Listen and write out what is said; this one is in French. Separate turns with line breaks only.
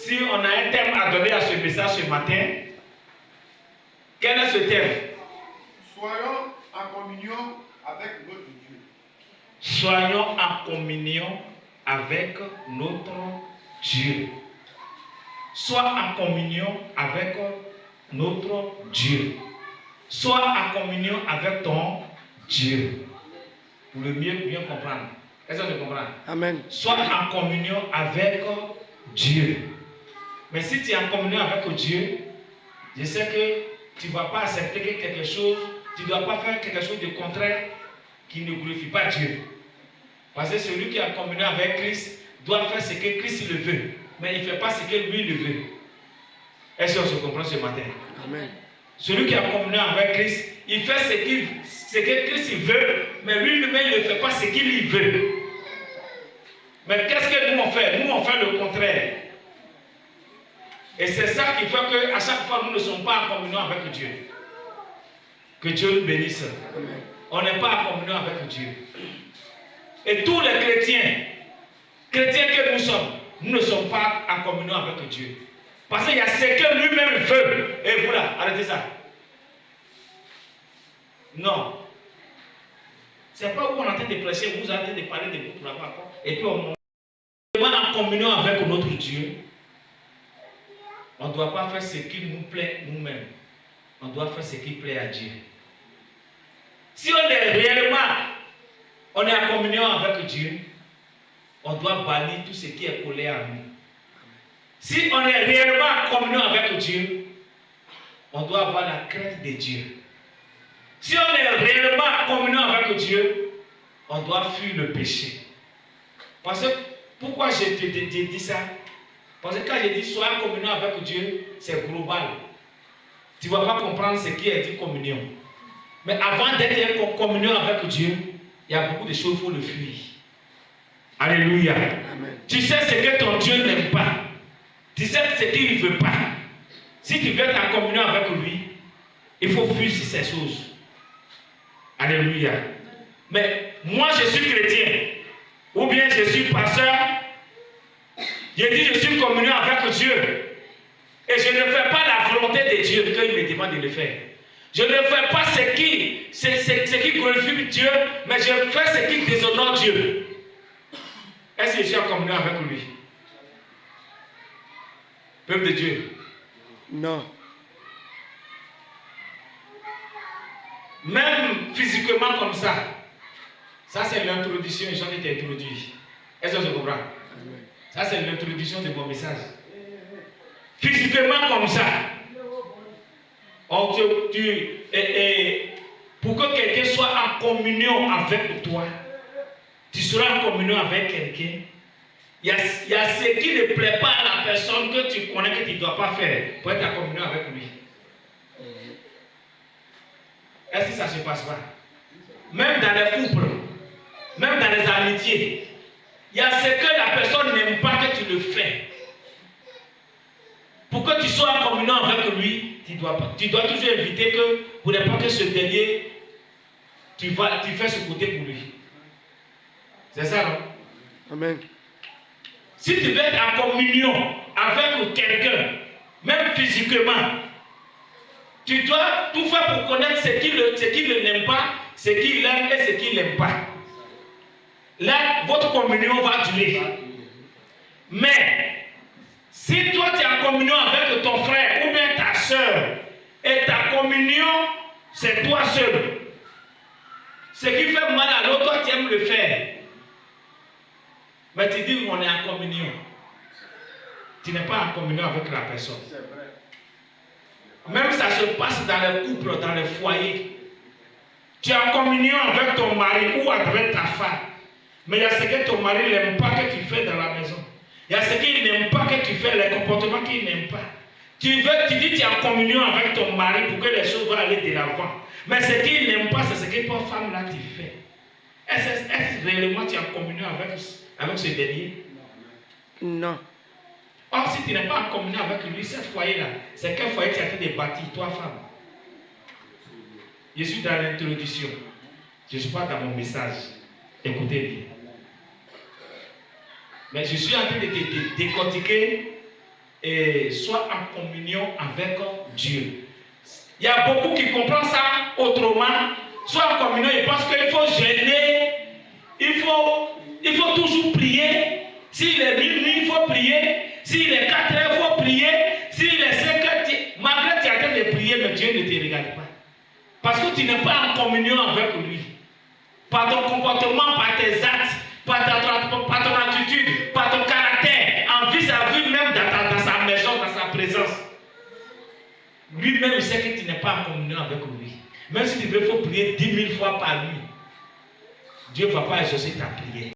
Si on a un thème à donner à ce message ce matin, quel est ce thème?
Soyons en communion avec notre Dieu.
Soyons en communion avec notre Dieu. Sois en communion avec notre Dieu. Sois en communion avec ton Dieu. Pour le mieux bien comprendre. Est-ce que tu comprends?
Amen.
Sois en communion avec Dieu. Mais si tu es en communion avec Dieu, je sais que tu ne vas pas accepter quelque chose, tu ne dois pas faire quelque chose de contraire qui ne glorifie pas Dieu. Parce que celui qui est en communion avec Christ doit faire ce que Christ le veut, mais il ne fait pas ce que lui le veut. Est-ce qu'on se comprend ce matin?
Amen.
Celui qui est en communion avec Christ, il fait ce que Christ veut, mais lui-même il ne fait pas ce qu'il veut. Mais qu'est-ce que nous on fait? Nous on fait le contraire. Et c'est ça qui fait qu'à chaque fois nous ne sommes pas en communion avec Dieu. Que Dieu nous bénisse.
Amen.
On n'est pas en communion avec Dieu. Et tous les chrétiens que nous sommes, nous ne sommes pas en communion avec Dieu. Parce qu'il y a ce que lui-même veut. Et vous là, arrêtez ça. Non. C'est pas où on est en train de prêcher, vous êtes en train de parler de vous pour avoir quoi. Et puis on est en communion avec notre Dieu. On ne doit pas faire ce qui nous plaît nous-mêmes. On doit faire ce qui plaît à Dieu. Si on est réellement, on est en communion avec Dieu, on doit bannir tout ce qui est collé à nous. Si on est réellement en communion avec Dieu, on doit avoir la crainte de Dieu. Si on est réellement en communion avec Dieu, on doit fuir le péché. Parce que, pourquoi je te dis ça? Parce que quand je dis sois en communion avec Dieu, c'est global. Tu ne vas pas comprendre ce qui est dit communion. Mais avant d'être en communion avec Dieu, il y a beaucoup de choses, il faut le fuir. Alléluia.
Amen.
Tu sais ce que ton Dieu n'aime pas. Tu sais ce qu'il ne veut pas. Si tu veux être en communion avec lui, il faut fuir ces choses. Alléluia. Mais moi, je suis chrétien. Ou bien je suis pasteur. Je dis je suis en communion avec Dieu. Et je ne fais pas la volonté de Dieu qu'il me demande de le faire. Je ne fais pas ce qui glorifie Dieu, mais je fais ce qui déshonore Dieu. Est-ce que je suis en communion avec lui? Peuple de Dieu.
Non.
Même physiquement comme ça. Ça c'est l'introduction, j'en ai introduit. Est-ce que je comprends?
Amen.
Ça c'est l'introduction de mon message. Physiquement comme ça. Pour que quelqu'un soit en communion avec toi, tu seras en communion avec quelqu'un. Il y a ce qui ne plaît pas à la personne que tu connais que tu ne dois pas faire pour être en communion avec lui. Est-ce que ça ne se passe pas? Même dans les couples, même dans les amitiés, il y a ce que la personne n'aime pas que tu le fais. Pour que tu sois en communion avec lui, tu dois toujours éviter que, pour ne pas que ce dernier, tu fais ce côté pour lui. C'est ça, non?
Amen.
Si tu veux être en communion avec quelqu'un, même physiquement, tu dois tout faire pour connaître ce qu'il n'aime pas, ce qu'il aime et ce qu'il n'aime pas. Là, votre communion va durer. Mais, si toi tu es en communion avec ton frère ou bien ta soeur, et ta communion, c'est toi seul. Ce qui fait mal à l'autre, toi tu aimes le faire. Mais tu dis qu'on est en communion. Tu n'es pas en communion avec la personne. Même ça se passe dans les couples, dans les foyers. Tu es en communion avec ton mari ou avec ta femme. Mais il y a ce que ton mari n'aime pas que tu fais dans la maison. Il y a ce qu'il n'aime pas que tu fais, les comportements qu'il n'aime pas. Tu dis que tu es en communion avec ton mari pour que les choses vont aller de l'avant. Mais ce qu'il n'aime pas, c'est ce que toi, femme, là, tu fais. Est-ce que réellement tu es en communion avec ce dernier?
Non.
Or, si tu n'es pas en communion avec lui, ce foyer-là, c'est quel foyer tu es en train de bâtir, toi, femme? Je suis dans l'introduction. Je ne suis pas dans mon message. Écoutez bien. Mais je suis en train de décortiquer et sois en communion avec Dieu. Il y a beaucoup qui comprennent ça autrement. Sois en communion, ils pensent qu'il faut jeûner, il faut toujours prier. S'il est minuit, il faut prier. S'il est 4 heures, il faut prier. S'il est 5 heures, malgré que tu es en train de prier, mais Dieu ne te regarde pas. Parce que tu n'es pas en communion avec lui. Par ton comportement, par tes actes, par ton attitude, par ton caractère, en vis-à-vis même dans sa maison, dans sa présence. Lui-même, il sait que tu n'es pas en communion avec lui. Même si tu veux, il faut prier 10 000 fois par nuit. Dieu ne va pas exaucer ta prière.